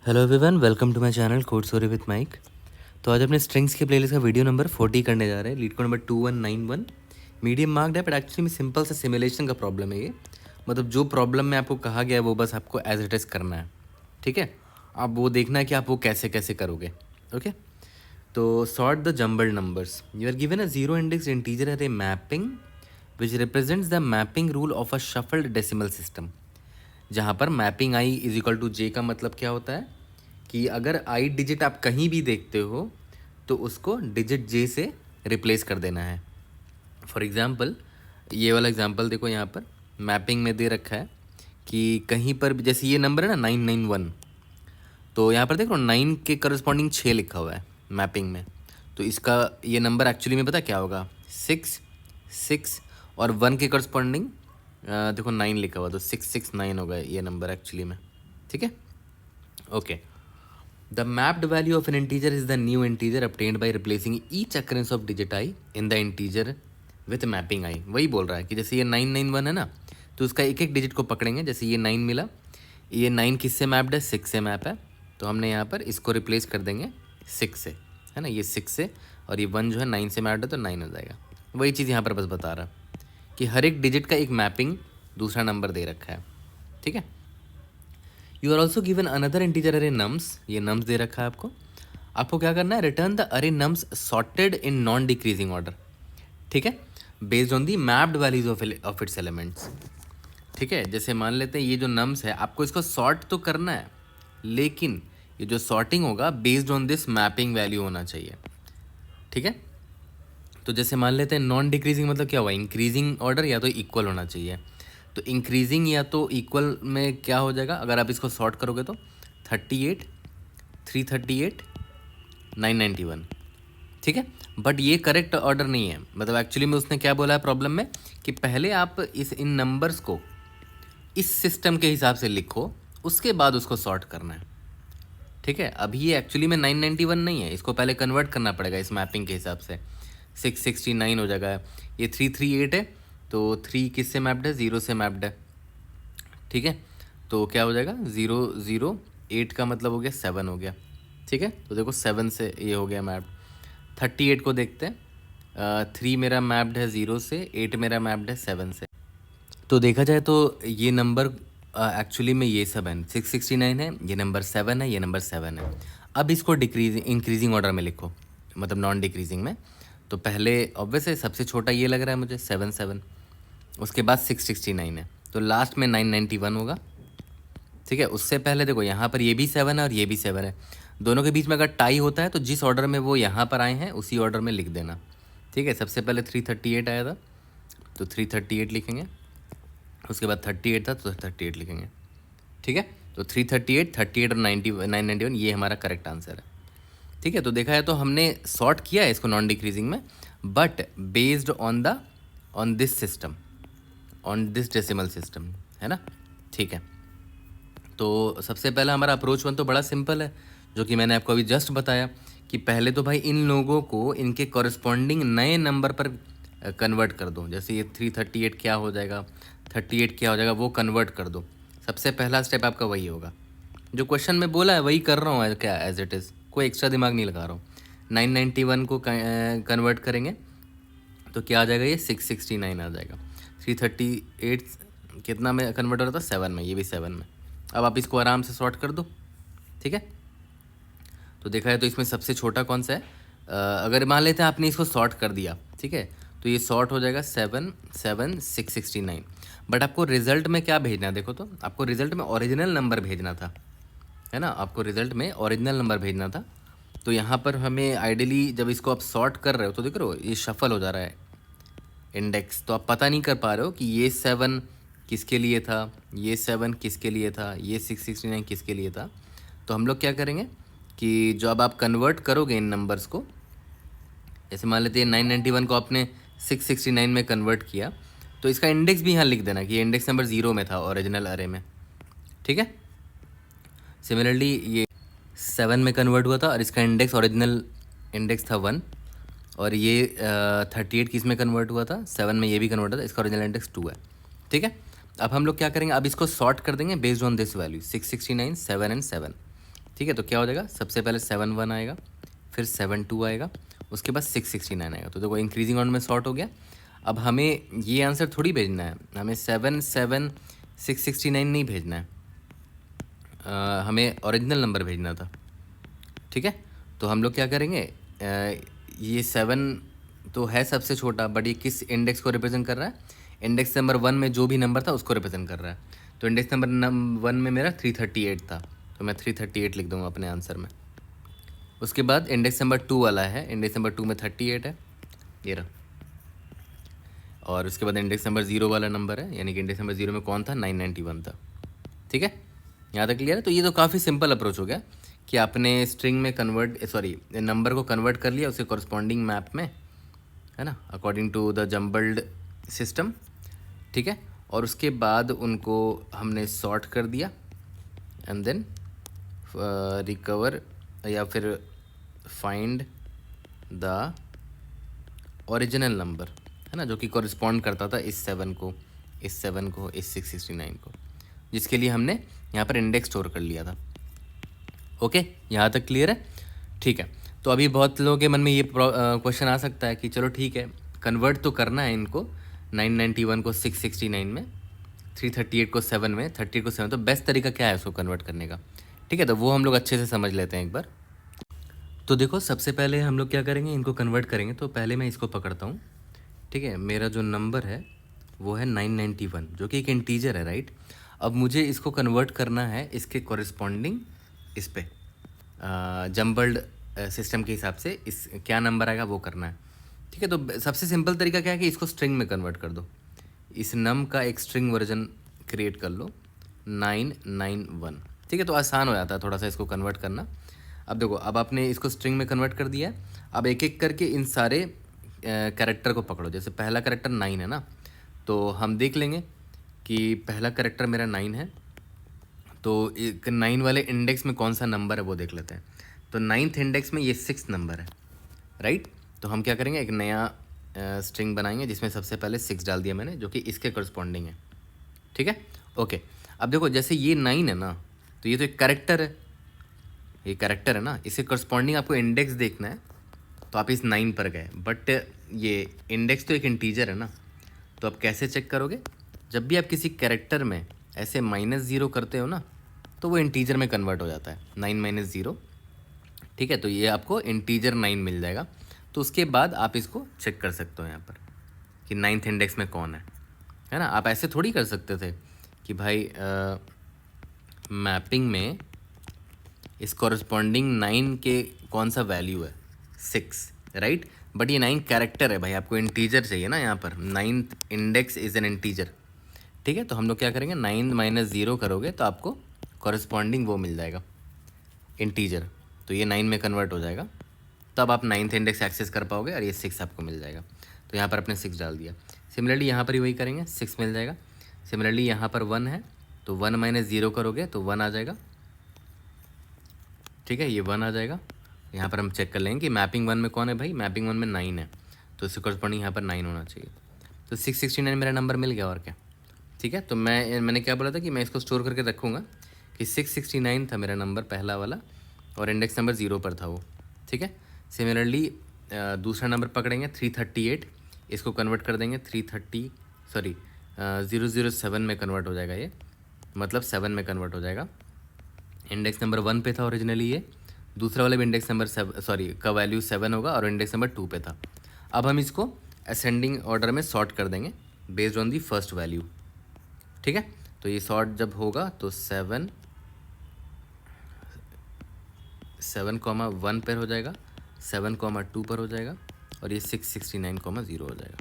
Hello everyone, welcome to my channel code story with Mike. तो आज अपने strings के प्लेलिस्ट का वीडियो नंबर 40 करने जा रहे हैं। Leet code number 2191 medium marked है, बट एक्चुअली में सिंपल सा सिमुलेशन का प्रॉब्लम है ये। मतलब जो प्रॉब्लम में आपको कहा गया है वो बस आपको एज इट इज़ करना है, ठीक है। आप वो देखना है कि आप वो कैसे कैसे करोगे। ओके, तो sort the jumbled numbers. You are given a zero index integer array mapping which represents the mapping rule of a shuffled decimal system. जहाँ पर mapping I is equal to J का मतलब क्या होता है कि अगर आई डिजिट आप कहीं भी देखते हो तो उसको डिजिट जे से रिप्लेस कर देना है। फॉर एग्ज़ाम्पल ये वाला एग्जांपल देखो, यहाँ पर मैपिंग में दे रखा है कि कहीं पर भी, जैसे ये नंबर है ना 991, तो यहाँ पर देखो 9 के करस्पॉन्डिंग 6 लिखा हुआ है मैपिंग में। तो इसका ये नंबर एक्चुअली में पता क्या होगा, 6 6 और 1 के करस्पॉन्डिंग देखो 9 लिखा हुआ, तो 669 होगा ये नंबर एक्चुअली में, ठीक है। Okay, the mapped value of an integer is the new integer obtained by replacing each occurrence of digit I in the integer with mapping I. वही बोल रहा है कि जैसे ये 991 है ना, तो उसका एक एक डिजिट को पकड़ेंगे। जैसे ये 9 मिला, ये 9 किससे मैप्ड है, 6 से मैप है, तो हमने यहाँ पर इसको रिप्लेस कर देंगे 6 से, है ना, ये 6 से, और ये 1 जो है 9 से मैप्ड है तो 9 हो जाएगा। वही चीज़ यहाँ पर बस बता रहा कि हर एक डिजिट का एक मैपिंग दूसरा नंबर दे रखा है, ठीक है। You are also given another integer array nums, ये नम्स दे रखा है आपको। आपको क्या करना है, return the array nums sorted in non decreasing order, ठीक है, based on the mapped values of its elements, ठीक है। जैसे मान लेते हैं ये जो नम्स है, आपको इसको सॉर्ट तो करना है, लेकिन ये जो सॉर्टिंग होगा based on this mapping value होना चाहिए, ठीक है। तो जैसे मान लेते हैं नॉन डिक्रीजिंग मतलब क्या हुआ, इंक्रीजिंग ऑर्डर या तो इक्वल होना चाहिए। तो इंक्रीजिंग या तो इक्वल में क्या हो जाएगा, अगर आप इसको सॉर्ट करोगे तो 38 338 991, ठीक है। बट ये करेक्ट ऑर्डर नहीं है। मतलब एक्चुअली में उसने क्या बोला है प्रॉब्लम में कि पहले आप इन नंबर्स को इस सिस्टम के हिसाब से लिखो, उसके बाद उसको सॉर्ट करना है, ठीक है। अभी ये एक्चुअली में 991 नहीं है, इसको पहले कन्वर्ट करना पड़ेगा इस मैपिंग के हिसाब से। 669 हो जाएगा। ये 338 है, तो 3 किससे मैप्ड है, 0 से मैप्ड है, ठीक है। तो क्या हो जाएगा, 0 0 8 का मतलब हो गया 7 हो गया, ठीक है। तो देखो 7 से ये हो गया मैप्ड। 38 को देखते हैं, 3 मेरा मैप्ड है 0 से, 8 मेरा मैप्ड है 7 से। तो देखा जाए तो ये नंबर एक्चुअली में ये सब है, 669 है, ये नंबर 7 है, ये नंबर 7 है। अब इसको इंक्रीजिंग ऑर्डर में लिखो, मतलब नॉन डिक्रीजिंग में। तो पहले ऑब्वियस है, सबसे छोटा ये लग रहा है मुझे 7 उसके बाद 669 है, तो लास्ट में 991 होगा, ठीक है। उससे पहले देखो यहाँ पर ये भी 7 है और ये भी 7 है, दोनों के बीच में अगर टाई होता है तो जिस ऑर्डर में वो यहाँ पर आए हैं उसी ऑर्डर में लिख देना, ठीक है। सबसे पहले 338 आया था तो 338 लिखेंगे, उसके बाद 38 था तो 38 लिखेंगे, ठीक है। तो 338 38 और 991 ये हमारा करेक्ट आंसर है, ठीक है। तो देखा है तो हमने सॉर्ट किया है इसको नॉन डिक्रीजिंग में, but based on this system, on this decimal system, है ना, ठीक है। तो सबसे पहला हमारा अप्रोच वन तो बड़ा सिंपल है, जो कि मैंने आपको अभी जस्ट बताया कि पहले तो भाई इन लोगों को इनके कॉरस्पॉन्डिंग नए नंबर पर कन्वर्ट कर दो। जैसे ये 338 क्या हो जाएगा, 38 क्या हो जाएगा, वो कन्वर्ट कर दो। सबसे पहला स्टेप आपका वही होगा, जो क्वेश्चन में बोला है वही कर रहा हूँ क्या, एज इट इज़, कोई एक्स्ट्रा दिमाग नहीं लगा रहा हूँ। 991 को कन्वर्ट करेंगे तो क्या आ जाएगा, ये 669 आ जाएगा। 338 कितना में कन्वर्ट हो रहा था, 7 में, ये भी 7 में। अब आप इसको आराम से सॉर्ट कर दो, ठीक है। तो देखा है तो इसमें सबसे छोटा कौन सा है, अगर मान लेते हैं आपने इसको सॉर्ट कर दिया, ठीक है, तो ये सॉर्ट हो जाएगा 7 7 669। बट आपको रिजल्ट में क्या भेजना है, देखो तो आपको रिजल्ट में ओरिजिनल नंबर भेजना था, है ना, आपको रिजल्ट में ओरिजिनल नंबर भेजना था। तो यहाँ पर हमें आइडियली जब इसको आप सॉर्ट कर रहे हो तो देख रहे हो ये शफल हो जा रहा है इंडेक्स, तो आप पता नहीं कर पा रहे हो कि ये 7 किसके लिए था, ये 7 किसके लिए था, ये 669 किसके लिए था। तो हम लोग क्या करेंगे कि जो अब आप कन्वर्ट करोगे इन नंबर्स को, जैसे मान लेते हैं 991 को आपने 669 में कन्वर्ट किया, तो इसका इंडेक्स भी यहाँ लिख देना कि ये इंडेक्स नंबर 0 में था ओरिजिनल अरे में, ठीक है। सिमिलरली ये 7 में कन्वर्ट हुआ था और इसका इंडेक्स ओरिजिनल इंडेक्स था 1, और ये 38 किस में कन्वर्ट हुआ था, 7 में, ये भी कन्वर्ट हुआ था, इसका ओरिजिनल इंडेक्स 2 है, ठीक है। अब हम लोग क्या करेंगे, अब इसको सॉर्ट कर देंगे based on this value 669 7 and 7, ठीक है, तो क्या हो जाएगा, सबसे पहले 7 1 आएगा, फिर 7 2 आएगा, उसके बाद 669 आएगा। तो देखो इंक्रीजिंग ऑर्डर में सॉर्ट हो गया। अब हमें ये आंसर थोड़ी भेजना है, हमें 7 7 669 नहीं भेजना है, हमें ओरिजिनल नंबर भेजना था। ठीक है, तो हम लोग क्या करेंगे, ये 7 तो है सबसे छोटा, बट ये किस इंडेक्स को रिप्रेजेंट कर रहा है, इंडेक्स नंबर 1 में जो भी नंबर था उसको रिप्रेजेंट कर रहा है। तो इंडेक्स नंबर 1 में मेरा 338 था, तो मैं 338 लिख दूंगा अपने आंसर में। उसके बाद इंडेक्स नंबर 2 वाला है, इंडेक्स नंबर 2 में 38 है, ये रहा। और उसके बाद इंडेक्स नंबर 0 वाला नंबर है, यानी कि इंडेक्स नंबर 0 में कौन था, 991 था। ठीक है, यहाँ तक क्लियर है। तो ये तो काफ़ी सिंपल अप्रोच हो गया कि आपने स्ट्रिंग में नंबर को कन्वर्ट कर लिया उसके कॉरस्पॉन्डिंग मैप में, है ना, according to the jumbled system. ठीक है, और उसके बाद उनको हमने सॉर्ट कर दिया एंड देन रिकवर या फिर फाइंड द ओरिजिनल नंबर, है ना, जो कि कॉरस्पॉन्ड करता था इस 7 को, इस 7 को, इस 669 को, जिसके लिए हमने यहाँ पर इंडेक्स स्टोर कर लिया था। ओके, यहाँ तक क्लियर है। ठीक है, तो अभी बहुत लोगों के मन में ये क्वेश्चन आ सकता है कि चलो ठीक है, कन्वर्ट तो करना है इनको, 991 को 669 में, 338 को 7 में, 38 को 7, तो बेस्ट तरीका क्या है उसको कन्वर्ट करने का। ठीक है, तो वो हम लोग अच्छे से समझ लेते हैं एक बार। तो देखो सबसे पहले हम लोग क्या करेंगे, इनको कन्वर्ट करेंगे। तो पहले मैं इसको पकड़ता हूँ। ठीक है, मेरा जो नंबर है वो है 991, जो कि एक इंटीजर है, राइट। अब मुझे इसको कन्वर्ट करना है इसके कॉरस्पॉन्डिंग इस पे जम्बल्ड सिस्टम के हिसाब से इस क्या नंबर आएगा वो करना है। ठीक है, तो सबसे सिंपल तरीका क्या है कि इसको स्ट्रिंग में कन्वर्ट कर दो, इस नम का एक स्ट्रिंग वर्जन क्रिएट कर लो, 991। ठीक है, तो आसान हो जाता है थोड़ा सा इसको कन्वर्ट करना। अब देखो, अब आपने इसको स्ट्रिंग में कन्वर्ट कर दिया है। अब एक एक करके इन सारे कैरेक्टर को पकड़ो। जैसे पहला कैरेक्टर 9 है ना, तो हम देख लेंगे कि पहला कैरेक्टर मेरा 9 है, तो एक 9 वाले इंडेक्स में कौन सा नंबर है वो देख लेते हैं। तो 9th इंडेक्स में ये 6 नंबर है, राइट। तो हम क्या करेंगे, एक नया स्ट्रिंग बनाएंगे जिसमें सबसे पहले 6 डाल दिया मैंने, जो कि इसके करस्पॉन्डिंग है। ठीक है, ओके। अब देखो जैसे ये 9 है ना, तो ये तो एक कैरेक्टर है, ये कैरेक्टर है ना, इसके करस्पॉन्डिंग आपको इंडेक्स देखना है, तो आप इस 9 पर गए, बट ये इंडेक्स तो एक इंटीजर है ना, तो आप कैसे चेक करोगे, जब भी आप किसी कैरेक्टर में ऐसे -0 करते हो ना, तो वो इंटीजर में कन्वर्ट हो जाता है, 9 - 0। ठीक है, तो ये आपको इंटीजर 9 मिल जाएगा। तो उसके बाद आप इसको चेक कर सकते हो यहाँ पर कि 9th इंडेक्स में कौन है ना। आप ऐसे थोड़ी कर सकते थे कि भाई मैपिंग में इस कॉरस्पॉन्डिंग 9 के कौन सा वैल्यू है, 6, राइट। बट ये 9 कैरेक्टर है भाई, आपको इंटीजर चाहिए ना, यहाँ पर 9th index is an integer. ठीक है, तो हम लोग क्या करेंगे, 9 - 0 करोगे तो आपको कॉरस्पॉन्डिंग वो मिल जाएगा, इंटीजर। तो ये 9 में कन्वर्ट हो जाएगा, तब आप 9th इंडेक्स एक्सेस कर पाओगे और ये 6 आपको मिल जाएगा। तो यहाँ पर आपने 6 डाल दिया। सिमिलरली यहाँ पर ही वही करेंगे, 6 मिल जाएगा। सिमिलरली यहाँ पर 1 है, तो 1 - 0 करोगे तो 1 आ जाएगा। ठीक है, ये 1 आ जाएगा। यहाँ पर हम चेक कर लेंगे कि मैपिंग 1 में कौन है भाई, मैपिंग 1 में 9 है, तो इससे कॉरस्पॉन्डिंग यहाँ पर 9 होना चाहिए। तो 669 मेरा नंबर मिल गया, और क्या। ठीक है, तो मैंने क्या बोला था कि मैं इसको स्टोर करके रखूँगा कि 669 था मेरा नंबर पहला वाला, और इंडेक्स नंबर 0 पर था वो। ठीक है, सिमिलरली दूसरा नंबर पकड़ेंगे 338, इसको कन्वर्ट कर देंगे 007 में कन्वर्ट हो जाएगा ये, मतलब 7 में कन्वर्ट हो जाएगा। इंडेक्स नंबर 1 पे था ओरिजिनली ये, दूसरा वाला भी इंडेक्स नंबर का वैल्यू 7 होगा और इंडेक्स नंबर 2 पे था। अब हम इसको असेंडिंग ऑर्डर में सॉर्ट कर देंगे based on the first value. ठीक है, तो ये सॉर्ट जब होगा तो 7 1 पर हो जाएगा, 7 2 पर हो जाएगा, और ये 669 0 हो जाएगा।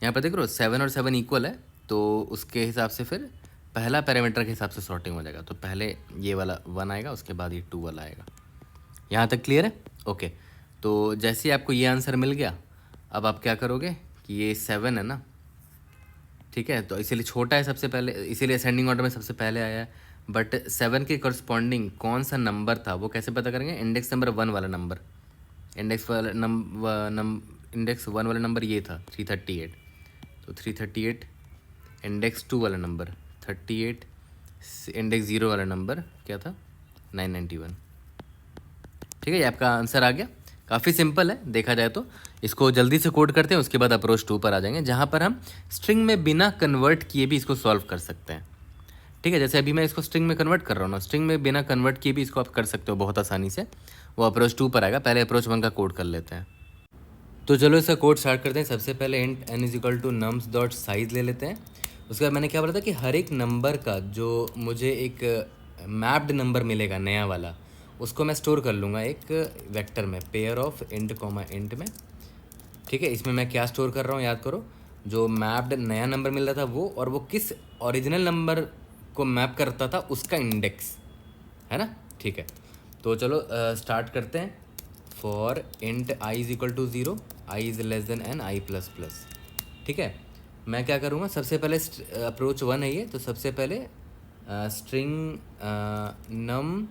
यहाँ पर देख रहे हो 7 और 7 इक्वल है, तो उसके हिसाब से फिर पहला पैरामीटर के हिसाब से सॉर्टिंग हो जाएगा। तो पहले ये वाला 1 आएगा, उसके बाद ये 2 वाला आएगा। यहाँ तक क्लियर है, ओके। तो जैसे ही आपको ये आंसर मिल गया, अब आप क्या करोगे कि ये 7 है ना, ठीक है, तो इसीलिए छोटा है सबसे पहले, इसीलिए असेंडिंग ऑर्डर में सबसे पहले आया है। बट 7 के करस्पॉन्डिंग कौन सा नंबर था वो कैसे पता करेंगे, इंडेक्स नंबर 1 वाला नंबर, इंडेक्स 1 वाला नंबर ये था 338, तो 338 इंडेक्स 2 वाला नंबर 38, इंडेक्स 0 वाला नंबर क्या था 991। ठीक है, ये आपका आंसर आ गया। काफ़ी सिंपल है देखा जाए तो। इसको जल्दी से कोड करते हैं, उसके बाद अप्रोच 2 पर आ जाएंगे, जहाँ पर हम स्ट्रिंग में बिना कन्वर्ट किए भी इसको सॉल्व कर सकते हैं। ठीक है, जैसे अभी मैं इसको स्ट्रिंग में कन्वर्ट कर रहा हूँ ना, स्ट्रिंग में बिना कन्वर्ट किए भी इसको आप कर सकते हो बहुत आसानी से। वो अप्रोच 2 पर आएगा, पहले अप्रोच 1 का कोड कर लेते हैं। तो चलो इसका कोड स्टार्ट करते हैं। सबसे पहले int n is equal to nums dot size ले लेते हैं। उसके बाद मैंने क्या बोला था कि हर एक नंबर का जो मुझे एक मैप्ड नंबर मिलेगा नया वाला, उसको मैं स्टोर कर लूँगा एक वेक्टर में, pair of int comma int में। ठीक है, इसमें मैं क्या स्टोर कर रहा हूँ याद करो, जो मैप्ड नया नंबर मिल रहा था वो, और वो किस ओरिजिनल नंबर को मैप करता था उसका इंडेक्स, है ना। ठीक है, तो चलो स्टार्ट करते हैं। For int I is equal to 0, i is less than n i plus plus. ठीक है, मैं क्या करूँगा, सबसे पहले अप्रोच 1 है ये, तो सबसे पहले स्ट्रिंग नम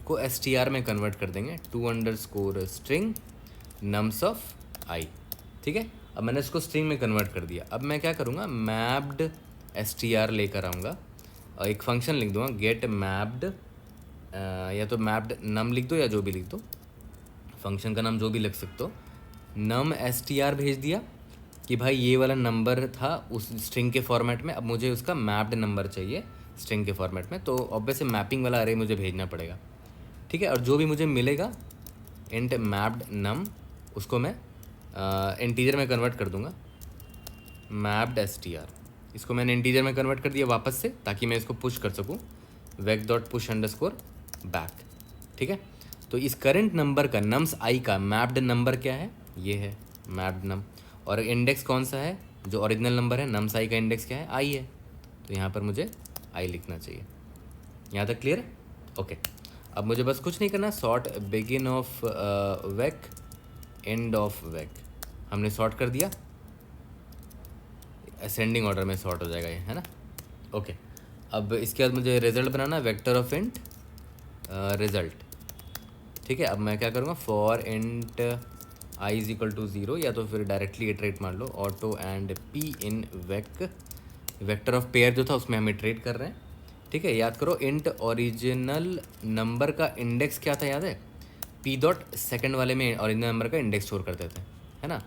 को str में कन्वर्ट कर देंगे, to underscore string nums of I. ठीक है, अब मैंने इसको स्ट्रिंग में कन्वर्ट कर दिया। अब मैं क्या करूँगा, मैप्ड str लेकर आऊँगा और एक फंक्शन लिख दूँगा गेट मैप्ड, या तो मैप्ड नम लिख दो या जो भी लिख दो, फंक्शन का नाम जो भी लिख सकते हो। नम str भेज दिया कि भाई ये वाला नंबर था उस स्ट्रिंग के फॉर्मेट में, अब मुझे उसका मैप्ड नंबर चाहिए स्ट्रिंग के फॉर्मेट में, तो ऑब्वियसली मैपिंग वाला अरे मुझे भेजना पड़ेगा। ठीक है, और जो भी मुझे मिलेगा इंट मैप्ड नम, उसको मैं इंटीजर में कन्वर्ट कर दूंगा, मैप्ड str। इसको मैंने इंटीजर में कन्वर्ट कर दिया वापस से, ताकि मैं इसको पुश कर सकूँ, वेक डॉट पुश अंडरस्कोर बैक। ठीक है, तो इस करंट नंबर का नम्स आई का मैप्ड नंबर क्या है, ये है मैप्ड नम, और इंडेक्स कौन सा है, जो ओरिजिनल नंबर है नम्स आई का इंडेक्स क्या है, आई है, तो यहाँ पर मुझे आई लिखना चाहिए। यहाँ तक क्लियर है? ओके, अब मुझे बस कुछ नहीं करना, sort begin of vec end of vec, हमने सॉर्ट कर दिया, असेंडिंग ऑर्डर में सॉर्ट हो जाएगा ये, है ना। ओके, अब इसके बाद मुझे रिजल्ट बनाना, वेक्टर ऑफ इंट रिजल्ट। ठीक है, अब मैं क्या करूँगा, for int I is equal to 0, या तो फिर डायरेक्टली इटरेट मान लो, auto and P in vec, vector of pair जो था उसमें हम इटरेट कर रहे हैं। ठीक है, याद करो इंट ओरिजिनल नंबर का इंडेक्स क्या था, याद है, पी डॉट सेकेंड वाले में ओरिजिनल नंबर का इंडेक्स स्टोर करते थे, है ना।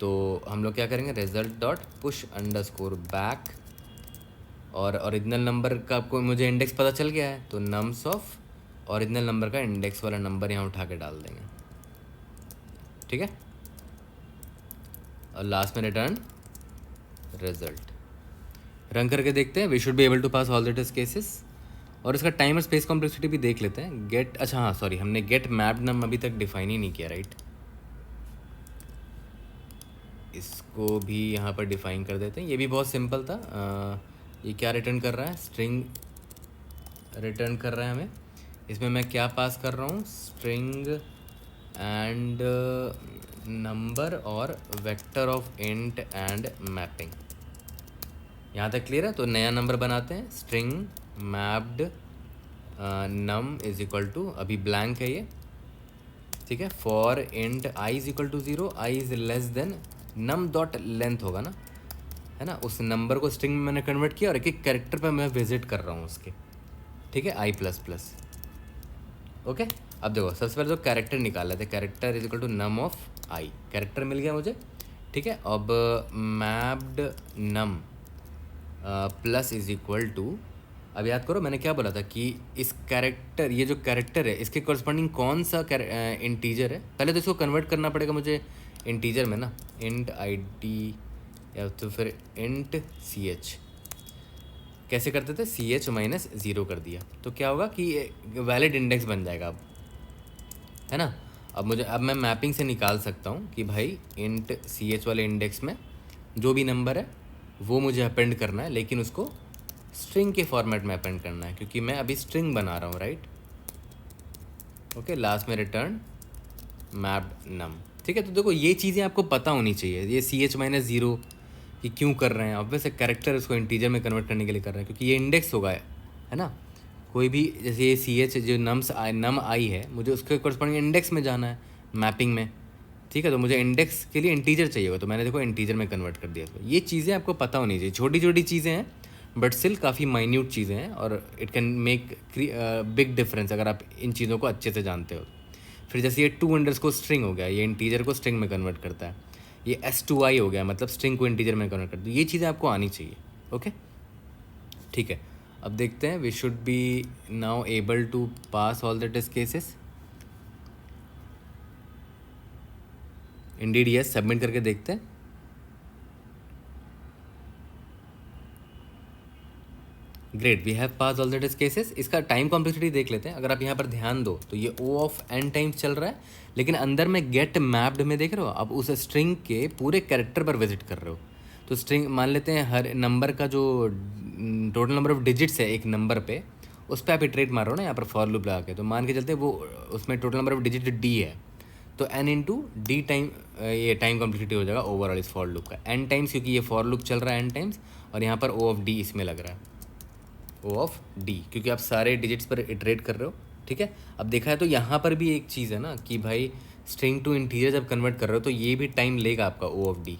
तो हम लोग क्या करेंगे, result dot push underscore back, और ओरिजिनल नंबर का आपको मुझे इंडेक्स पता चल गया है, तो नम्स ऑफ ओरिजिनल नंबर का इंडेक्स वाला नंबर यहाँ उठा के डाल देंगे। ठीक है, और लास्ट में रिटर्न रिजल्ट। रन करके देखते हैं, we should be able to pass all the test cases. और इसका टाइम और स्पेस कॉम्प्लेक्सिटी भी देख लेते हैं। गेट, अच्छा हाँ सॉरी, हमने गेट मैप्ड नम अभी तक डिफाइन ही नहीं किया, राइट। इसको भी यहाँ पर डिफाइन कर देते हैं, ये भी बहुत सिंपल था। ये क्या रिटर्न कर रहा है, स्ट्रिंग रिटर्न कर रहा है हमें। इसमें मैं क्या पास कर रहा हूँ, स्ट्रिंग एंड नंबर और vector of int and mapping. यहाँ तक क्लियर है? तो नया नंबर बनाते हैं, string mapped num is equal to, अभी ब्लैंक है ये, ठीक है, for int I is equal to 0, i is less than num dot length होगा ना, है ना। उस नंबर को स्ट्रिंग में मैंने कन्वर्ट किया और एक एक कैरेक्टर पे मैं विजिट कर रहा हूँ उसके, ठीक है, आई प्लस प्लस। ओके, अब देखो सबसे पहले तो कैरेक्टर निकाल लेते हैं, character is equal to num of I, character मिल गया मुझे, ठीक है। अब mapped num plus is equal to, अब याद करो मैंने क्या बोला था कि इस कैरेक्टर, ये जो कैरेक्टर है इसके कॉरस्पॉन्डिंग कौन सा इंटीजर है, पहले तो इसको कन्वर्ट करना पड़ेगा मुझे इंटीजर में ना, इंट आई डी या तो फिर इंट सी एच। कैसे करते थे, सी एच माइनस 0 कर दिया तो क्या होगा कि वैलिड इंडेक्स बन जाएगा अब, है ना। अब मैं मैपिंग से निकाल सकता हूँ कि भाई इंट सी एच वाले इंडेक्स में जो भी नंबर है वो मुझे अपेंड करना है, लेकिन उसको स्ट्रिंग के फॉर्मेट में अपेंड करना है, क्योंकि मैं अभी स्ट्रिंग बना रहा हूँ, राइट। ओके, लास्ट में रिटर्न मैप्ड नम, ठीक है। तो देखो ये चीज़ें आपको पता होनी चाहिए, ये सी एच माइनस 0 कि क्यों कर रहे हैं, ऑब्वियस कैरेक्टर उसको इंटीजर में कन्वर्ट करने के लिए कर रहे हैं, क्योंकि ये इंडेक्स होगा, है ना। कोई भी जैसे ये सी एच जो नम आई है, मुझे उसके कॉरस्पॉन्डिंग इंडेक्स में जाना है मैपिंग में, ठीक है। तो मुझे इंडेक्स के लिए इंटीजर चाहिए होगा, तो मैंने देखो इंटीजर में कन्वर्ट कर दिया। तो ये चीज़ें आपको पता होनी चाहिए, छोटी छोटी चीज़ें हैं बट स्टिल काफ़ी माइन्यूट चीज़ें हैं, और it can make big difference अगर आप इन चीज़ों को अच्छे से जानते हो। फिर जैसे ये 2 स्ट्रिंग हो गया, ये इंटीजर को स्ट्रिंग में कन्वर्ट करता है। ये S2I हो गया, मतलब स्ट्रिंग को इंटीजर में कन्वर्ट करता है। ये चीज़ें आपको आनी चाहिए। ओके, ठीक है। अब देखते हैं, we should be now able to pass all the test cases. Indeed yes, submit करके देखते हैं। Great, we have pass all the test cases. इसका टाइम कॉम्प्लेक्सिटी देख लेते हैं। अगर आप यहाँ पर ध्यान दो तो ये O ऑफ n टाइम्स चल रहा है, लेकिन अंदर में गेट मैप्ड में देख रहे हो, आप उस स्ट्रिंग के पूरे कैरेक्टर पर विजिट कर रहे हो। तो स्ट्रिंग मान लेते हैं, हर नंबर का जो टोटल नंबर ऑफ डिजिट्स है एक नंबर पे, उस पर आप इटरेट मार रहे हो ना यहाँ पर फॉर लूप लगा के। तो मान के चलते वो उसमें total number of digit D है, तो n इंटू डी टाइम ये टाइम कॉम्प्लेक्सिटी हो जाएगा ओवरऑल इस फॉर लूप का n टाइम्स, क्योंकि ये फॉर लूप चल रहा है n टाइम्स, और यहाँ पर O ऑफ D इसमें लग रहा है, O ऑफ D, क्योंकि आप सारे डिजिट्स पर इटरेट कर रहे हो। ठीक है, अब देखा है तो यहाँ पर भी एक चीज़ है ना कि भाई स्ट्रिंग टू इंटीजर जब कन्वर्ट कर रहे हो तो ये भी टाइम लेगा आपका O ऑफ D,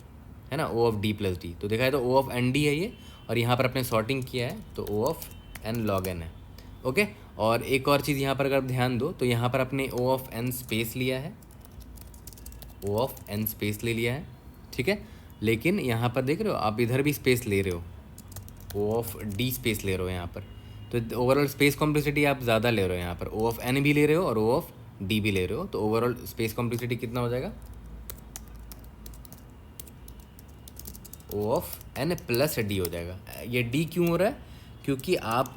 है ना, O of D plus D। तो देखा है तो O ऑफ ND है ये, और यहाँ पर अपने सॉर्टिंग किया है तो O of N log N है। ओके, और एक और चीज़ यहाँ पर अगर आप ध्यान दो तो यहाँ पर अपने O ऑफ N स्पेस लिया है, O ऑफ N स्पेस ले लिया है। ठीक है, लेकिन यहाँ पर देख रहे हो आप इधर भी स्पेस ले रहे हो, O ऑफ D स्पेस ले रहे हो यहाँ पर, तो ओवरऑल स्पेस कॉम्प्लेक्सिटी आप ज़्यादा ले रहे हो यहाँ पर, O ऑफ N भी ले रहे हो और O ऑफ D भी ले रहे हो, तो ओवरऑल स्पेस कॉम्प्लेक्सिटी कितना हो जाएगा, O of N plus D हो जाएगा। ये D क्यों हो रहा है, क्योंकि आप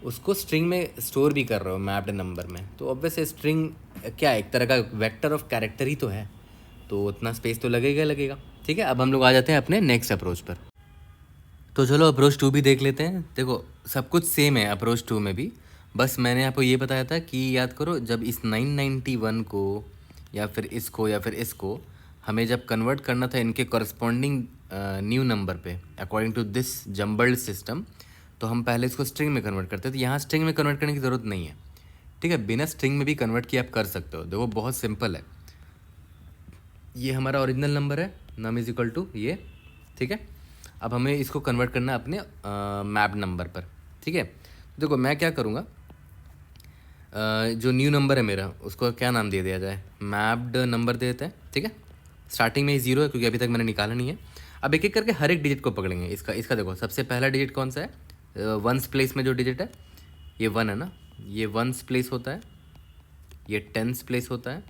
उसको स्ट्रिंग में स्टोर भी कर रहे हो मैप्ड नंबर में, तो ऑब्वियस स्ट्रिंग क्या है, एक तरह का वेक्टर ऑफ कैरेक्टर ही तो है, तो उतना स्पेस तो लगेगा लगेगा। ठीक है, अब हम लोग आ जाते हैं अपने नेक्स्ट अप्रोच पर। तो चलो अप्रोच 2 भी देख लेते हैं। देखो सब कुछ सेम है अप्रोच 2 में भी, बस मैंने आपको ये बताया था कि याद करो जब इस 991 को या फिर इसको हमें जब कन्वर्ट करना था इनके कॉरस्पॉन्डिंग न्यू नंबर पे according to this jumbled system, तो हम पहले इसको स्ट्रिंग में कन्वर्ट करते थे। यहाँ स्ट्रिंग में कन्वर्ट करने की ज़रूरत नहीं है। ठीक है, बिना स्ट्रिंग में भी कन्वर्ट किया आप कर सकते हो। देखो बहुत सिंपल है, ये हमारा ओरिजिनल नंबर है, नम इज इक्वल टू ये। ठीक है, अब हमें इसको कन्वर्ट करना है अपने मैप नंबर पर। ठीक है, देखो मैं क्या करूँगा, जो न्यू नंबर है मेरा उसको क्या नाम दे दिया जाए, मैप्ड नंबर दे देते हैं। ठीक है, स्टार्टिंग में ही 0 है क्योंकि अभी तक मैंने निकाला नहीं है। अब एक एक करके हर एक डिजिट को पकड़ेंगे। इसका देखो सबसे पहला डिजिट कौन सा है, वंस प्लेस में जो डिजिट है ये 1 है ना, ये वंस प्लेस होता है, ये टेंस प्लेस होता है,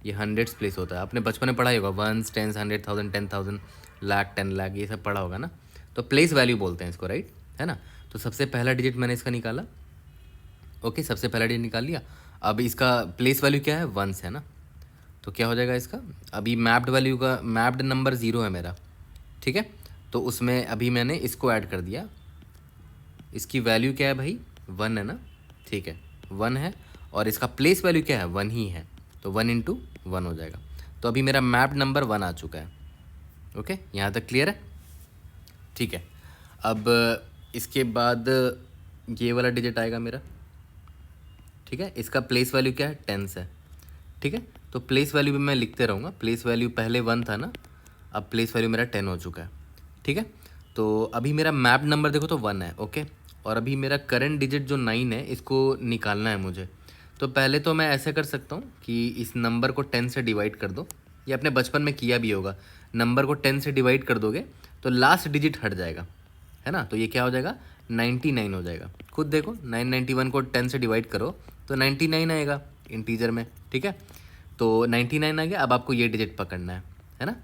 ये हंड्रेड्स प्लेस होता है। आपने बचपन में पढ़ा ही होगा, वंस, टेंस, 100,000, 10,000, लाख, 10 लाख, ये सब पढ़ा होगा ना। तो प्लेस वैल्यू बोलते हैं इसको, राइट, है ना। तो सबसे पहला डिजिट मैंने इसका निकाला। ओके, सबसे पहला डिजिट निकाल लिया। अब इसका प्लेस वैल्यू क्या है, वंस है ना, तो क्या हो जाएगा इसका, अभी मैप्ड वैल्यू का मैप्ड नंबर 0 है मेरा। ठीक है, तो उसमें अभी मैंने इसको ऐड कर दिया, इसकी वैल्यू क्या है भाई, 1 है ना। ठीक है, 1 है, और इसका प्लेस वैल्यू क्या है, 1 ही है, तो 1 इंटू 1 हो जाएगा। तो अभी मेरा मैप्ड नंबर 1 आ चुका है। ओके, यहाँ तक क्लियर है। ठीक है, अब इसके बाद ये वाला डिजिट आएगा मेरा। ठीक है, इसका प्लेस वैल्यू क्या है, 10 है। ठीक है, तो प्लेस वैल्यू भी मैं लिखते रहूँगा। प्लेस वैल्यू पहले 1 था ना, अब प्लेस वैल्यू मेरा 10 हो चुका है। ठीक है, तो अभी मेरा मैप नंबर देखो तो 1 है। ओके, और अभी मेरा करंट डिजिट जो 9 है इसको निकालना है मुझे। तो पहले तो मैं ऐसे कर सकता हूँ कि इस नंबर को 10 से डिवाइड कर दो, ये अपने बचपन में किया भी होगा। नंबर को 10 से डिवाइड कर दोगे तो लास्ट डिजिट हट जाएगा, है ना, तो ये क्या हो जाएगा, 99 हो जाएगा। खुद देखो 991 को 10 से डिवाइड करो तो 99 आएगा इंटीजर में। ठीक है, तो 99 आ गया। अब आपको ये डिजिट पकड़ना है ना।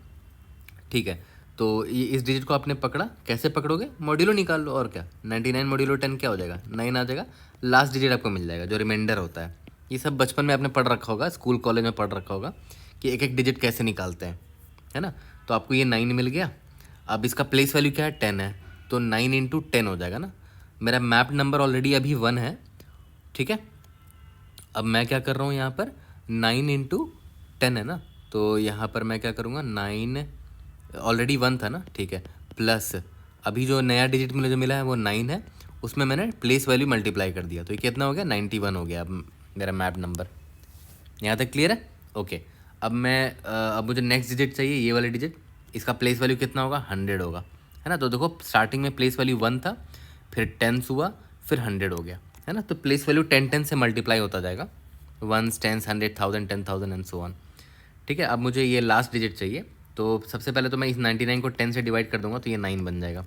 ठीक है, तो ये इस डिजिट को आपने पकड़ा, कैसे पकड़ोगे, मॉड्यूलो निकाल लो, और क्या, 99 मॉड्यूलो 10 क्या हो जाएगा, 9 आ जाएगा। लास्ट डिजिट आपको मिल जाएगा जो रिमाइंडर होता है। ये सब बचपन में आपने पढ़ रखा होगा, स्कूल कॉलेज में पढ़ रखा होगा कि एक एक डिजिट कैसे निकालते हैं, है ना। तो आपको ये 9 मिल गया। अब इसका प्लेस वैल्यू क्या है, 10 है, तो 9 इंटू 10 हो जाएगा ना। मेरा मैप नंबर ऑलरेडी अभी 1 है। ठीक है, अब मैं क्या कर रहा हूँ यहाँ पर, 9 इंटू 10 है ना, तो यहाँ पर मैं क्या करूँगा, 9 ऑलरेडी 1 था ना, ठीक है, प्लस अभी जो नया डिजिट मुझे जो मिला है वो 9 है, उसमें मैंने प्लेस वैल्यू मल्टीप्लाई कर दिया, तो ये कितना हो गया, 91 हो गया अब मेरा मैप नंबर। यहाँ तक क्लियर है। ओके, अब अब मुझे नेक्स्ट डिजिट चाहिए, ये वाले डिजिट, इसका प्लेस वैल्यू कितना होगा, 100 होगा, है ना। तो देखो स्टार्टिंग में प्लेस वैल्यू 1 था, फिर 10 हुआ, फिर 100 हो गया, है ना। तो प्लेस वैल्यू 10 10 से मल्टीप्लाई होता जाएगा। Ones, tens, 100, 1000, 10,000 and so on. ठीक है, अब मुझे ये लास्ट डिजिट चाहिए, तो सबसे पहले तो मैं इस 99 को 10 से डिवाइड कर दूंगा तो ये 9 बन जाएगा।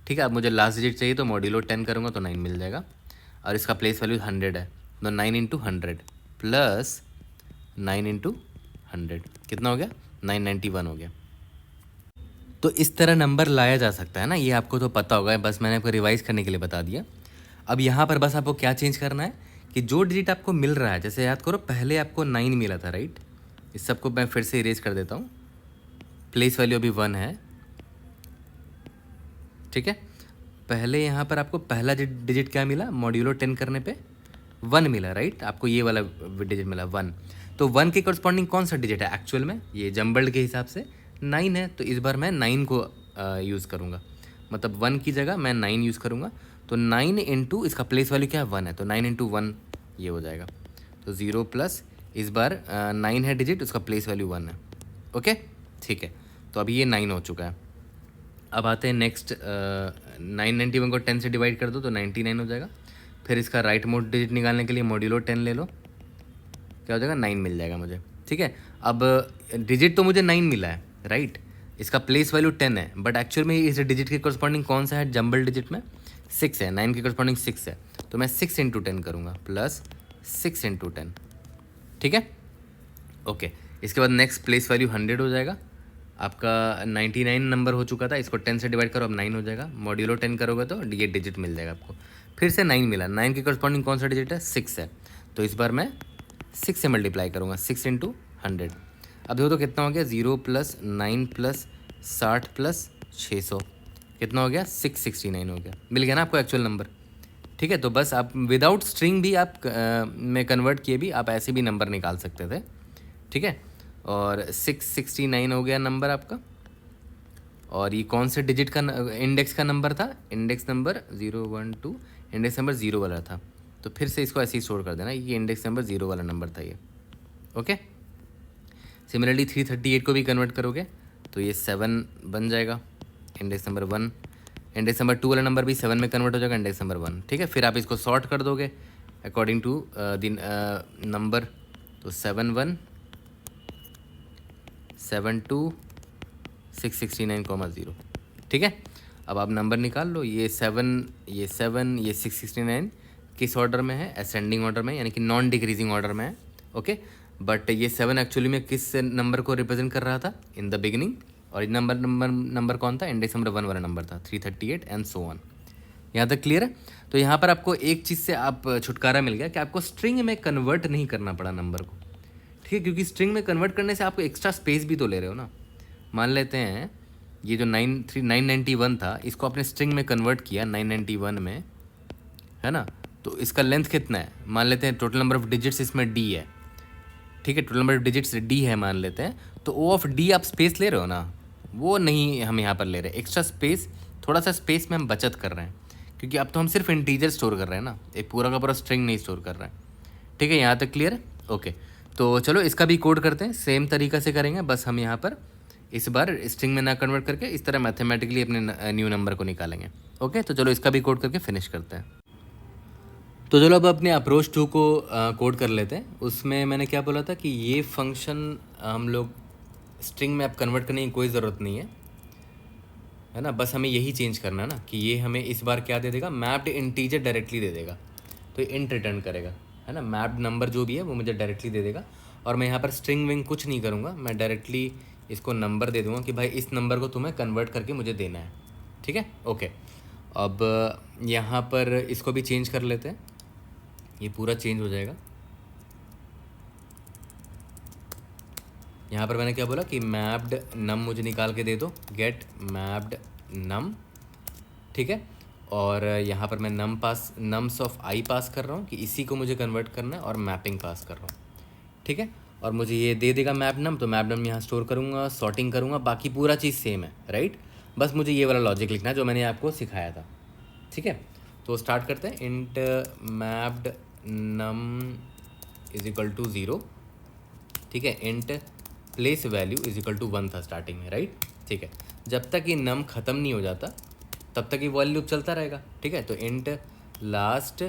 ठीक है, अब मुझे लास्ट डिजिट चाहिए तो मॉड्यूलो 10 करूँगा तो 9 मिल जाएगा, और इसका प्लेस वैल्यू 100 है, तो 9 इंटू 100 प्लस 9 इंटू 100 कितना हो गया, 991 हो गया। तो इस तरह नंबर लाया जा सकता है ना, ये आपको तो पता होगा, बस मैंने आपको रिवाइज करने के लिए बता दिया। अब यहाँ पर बस आपको क्या चेंज करना है कि जो डिजिट आपको मिल रहा है, जैसे याद करो पहले आपको 9 मिला था, राइट। इस सबको मैं फिर से इरेज कर देता हूँ, प्लेस वैल्यू अभी 1 है। ठीक है, पहले यहाँ पर आपको पहला डिजिट क्या मिला, मॉड्यूलो 10 करने पे 1 मिला, राइट। आपको ये वाला डिजिट मिला 1, तो 1 के करस्पॉन्डिंग कौन सा डिजिट है एक्चुअल में, ये जम्बल्ड के हिसाब से 9 है, तो इस बार मैं 9 को यूज़ करूँगा, मतलब 1 की जगह मैं 9 यूज़ करूँगा। तो 9 इंटू इसका प्लेस वैल्यू क्या है 1 है, तो 9 इंटू 1 ये हो जाएगा, तो 0 प्लस इस बार 9 है डिजिट, उसका प्लेस वैल्यू 1 है। ओके, ठीक है, तो अभी ये 9 हो चुका है। अब आते हैं नेक्स्ट, 991 को 10 से डिवाइड कर दो तो 99 हो जाएगा। फिर इसका राइट मोड डिजिट निकालने के लिए मॉड्यूलो 10 ले लो, क्या हो जाएगा, 9 मिल जाएगा मुझे। ठीक है, अब डिजिट तो मुझे 9 मिला है, राइट। इसका प्लेस वैल्यू 10 है, बट एक्चुअल में इस डिजिट के करस्पॉन्डिंग कौन सा है जम्बल डिजिट में, 6 है, 9 के करस्पॉन्डिंग 6 है, तो मैं 6 इंटू 10 करूँगा प्लस 6 इंटू 10। ठीक है, ओके। इसके बाद नेक्स्ट प्लेस वैल्यू 100 हो जाएगा, आपका 99 नंबर हो चुका था, इसको 10 से डिवाइड करो अब 9 हो जाएगा, मॉड्यूलो 10 करोगे तो ये डिजिट मिल जाएगा आपको। फिर से 9 मिला, 9 के करस्पॉन्डिंग कौन सा डिजिट है, 6 है, तो इस बार मैं 6 से मल्टीप्लाई करूँगा, 6 इंटू 100। अब देखो तो कितना हो गया, 0 प्लस 9 प्लस 60 प्लस 600 कितना हो गया, 669 हो गया, मिल गया ना आपको एक्चुअल नंबर। ठीक है, तो बस आप विदाउट स्ट्रिंग भी आप में कन्वर्ट किए भी आप ऐसे भी नंबर निकाल सकते थे। ठीक है, और 669 हो गया नंबर आपका। और ये कौन से डिजिट का इंडेक्स का नंबर था, इंडेक्स नंबर 012, इंडेक्स नंबर 0 वाला था, तो फिर से इसको ऐसे ही स्टोर कर देना, ये इंडेक्स नंबर 0 वाला नंबर था ये। ओके, सिमिलरली 338 को भी कन्वर्ट करोगे तो ये 7 बन जाएगा, इंडेक्स नंबर 1। इंडेक्स नंबर 2 वाला नंबर भी 7 में कन्वर्ट हो जाएगा, इंडेक्स नंबर 1। ठीक है, फिर आप इसको सॉर्ट कर दोगे अकॉर्डिंग टू द नंबर, तो 7 1 7 2 669, 0। ठीक है, अब आप नंबर निकाल लो, ये 7 ये 7 ये 669 किस ऑर्डर में है, असेंडिंग ऑर्डर में, यानी कि नॉन डिक्रीजिंग ऑर्डर में है। ओके, बट ये 7 एक्चुअली में किस नंबर को रिप्रेजेंट कर रहा था इन द बिगिनिंग, और ये नंबर कौन था, इंडेक्स नंबर 1 वाला नंबर था, 338 एंड सो ऑन। यहाँ तक क्लियर है। तो यहाँ पर आपको एक चीज़ से आप छुटकारा मिल गया कि आपको स्ट्रिंग में कन्वर्ट नहीं करना पड़ा नंबर को। ठीक है, क्योंकि स्ट्रिंग में कन्वर्ट करने से आपको एक्स्ट्रा स्पेस भी तो ले रहे हो ना। मान लेते हैं ये जो 991 था, इसको आपने स्ट्रिंग में कन्वर्ट किया 991 में, है ना, तो इसका लेंथ कितना है, मान लेते हैं टोटल नंबर ऑफ डिजिट्स इसमें डी है। ठीक है, total number of digits D है मान लेते हैं, तो ओ ऑफ डी आप स्पेस ले रहे हो ना, वो नहीं हम यहाँ पर ले रहे, एक्स्ट्रा स्पेस, थोड़ा सा स्पेस में हम बचत कर रहे हैं, क्योंकि अब तो हम सिर्फ इंटीजर स्टोर कर रहे हैं ना, एक पूरा का पूरा स्ट्रिंग नहीं स्टोर कर रहे हैं। ठीक है, यहाँ तक क्लियर है। ओके, तो चलो इसका भी कोड करते हैं, सेम तरीका से करेंगे, बस हम यहाँ पर इस बार स्ट्रिंग में ना कन्वर्ट करके इस तरह मैथमेटिकली अपने न्यू नंबर को निकालेंगे। ओके, तो चलो इसका भी कोड करके फिनिश करते हैं। तो चलो अब अपने अप्रोच 2 को कोड कर लेते हैं। उसमें मैंने क्या बोला था कि ये फंक्शन हम लोग स्ट्रिंग में अब कन्वर्ट करने की कोई ज़रूरत नहीं है ना, बस हमें यही चेंज करना है ना कि ये हमें इस बार क्या दे देगा, मैप्ड इंटीजर डायरेक्टली दे देगा, तो ये इंट रिटर्न करेगा, है ना, मैप्ड नंबर जो भी है वो मुझे डायरेक्टली दे देगा। और मैं यहाँ पर स्ट्रिंग विंग कुछ नहीं करूँगा, मैं डायरेक्टली इसको नंबर दे दूँगा कि भाई इस नंबर को तुम्हें कन्वर्ट करके मुझे देना है। ठीक है, ओके। अब यहाँ पर इसको भी चेंज कर लेते हैं, ये पूरा चेंज हो जाएगा। यहाँ पर मैंने क्या बोला कि मैप्ड नम मुझे निकाल के दे दो, गेट मैप्ड नम। ठीक है, और यहाँ पर मैं नम्स ऑफ आई पास कर रहा हूँ कि इसी को मुझे कन्वर्ट करना है, और मैपिंग पास कर रहा हूँ। ठीक है, और मुझे ये दे देगा मैप नम, तो मैप नम यहाँ स्टोर करूँगा, सॉर्टिंग करूँगा, बाकी पूरा चीज़ सेम है, राइट। बस मुझे ये वाला लॉजिक लिखना है जो मैंने आपको सिखाया था। ठीक है, तो स्टार्ट करते हैं। Int mapped num is equal to 0। ठीक है, int place value is equal to 1 था स्टार्टिंग में, राइट। ठीक है, जब तक ये नम ख़त्म नहीं हो जाता तब तक ये वॉइल लूप चलता रहेगा। ठीक है, तो int last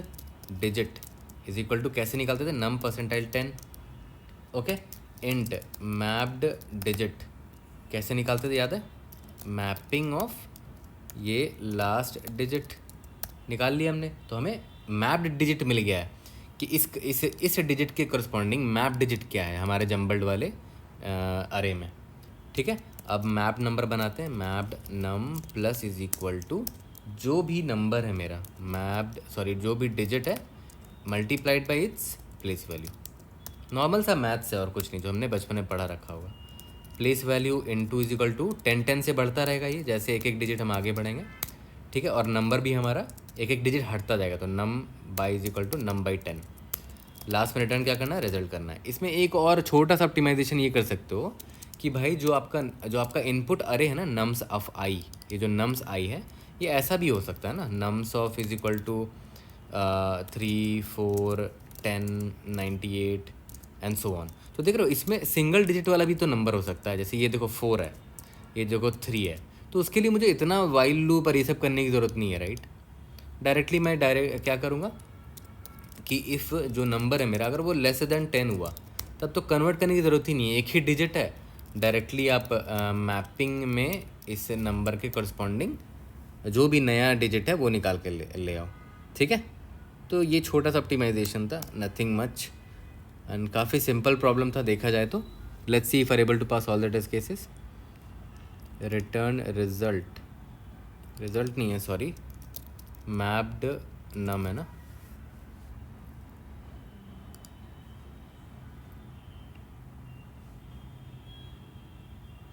digit is equal to कैसे निकालते थे, num percentile 10, okay. Int mapped digit कैसे निकालते थे, याद है, मैपिंग ऑफ ये लास्ट डिजिट निकाल लिया हमने। तो हमें मैप्ड डिजिट मिल गया है कि इस डिजिट के करस्पॉन्डिंग मैप डिजिट क्या है हमारे जम्बल्ड वाले अरे में, ठीक है। अब मैप नंबर बनाते हैं, mapped num plus is equal to जो भी नंबर है मेरा जो भी डिजिट है multiplied by its place value. Normal सा मैथ्स है और कुछ नहीं, जो हमने बचपन में पढ़ा रखा होगा। Place value into is equal to 10 से बढ़ता रहेगा ये, जैसे एक एक डिजिट हम आगे बढ़ेंगे, ठीक है। और नंबर भी हमारा एक एक डिजिट हटता जाएगा, तो num by is equal to num by 10। Last में रिटर्न क्या करना है, रिजल्ट करना है। इसमें एक और छोटा सा ऑप्टिमाइजेशन ये कर सकते हो कि भाई जो आपका इनपुट अरे है ना, नम्स ऑफ आई, ये जो नम्स आई है ये ऐसा भी हो सकता है ना, nums of is equal to 3 4 10 98 and so on. तो देख रहे हो इसमें सिंगल डिजिट वाला भी तो नंबर हो सकता है, जैसे ये देखो 4 है, ये देखो 3 है। तो उसके लिए मुझे इतना वाइल लूप और ये सब करने की ज़रूरत नहीं है, राइट। डायरेक्टली मैं क्या करूँगा कि इफ़ जो नंबर है मेरा अगर वो लेस देन 10 हुआ तब तो कन्वर्ट करने की ज़रूरत ही नहीं है, एक ही डिजिट है। डायरेक्टली आप मैपिंग में इस नंबर के करस्पॉन्डिंग जो भी नया डिजिट है वो निकाल के ले आओ, ठीक है। तो ये छोटा सा ऑप्टिमाइजेशन था, नथिंग मच, एंड काफ़ी सिंपल प्रॉब्लम था देखा जाए तो। Let's see if are able to pass all the test cases. Return result नहीं है, सॉरी, मैप्ड नम है ना।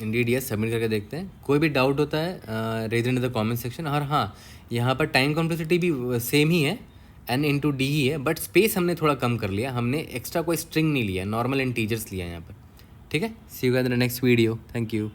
इंडीड यस, सबमिट करके देखते हैं। कोई भी डाउट होता है raise in the comment section. और हाँ, यहाँ पर टाइम कॉम्प्लेक्सिटी भी सेम ही है, n इंटू डी ही है, बट स्पेस हमने थोड़ा कम कर लिया, हमने एक्स्ट्रा कोई स्ट्रिंग नहीं लिया, नॉर्मल इंटीजर्स लिया यहाँ पर, ठीक है। See you guys in the next video, thank you.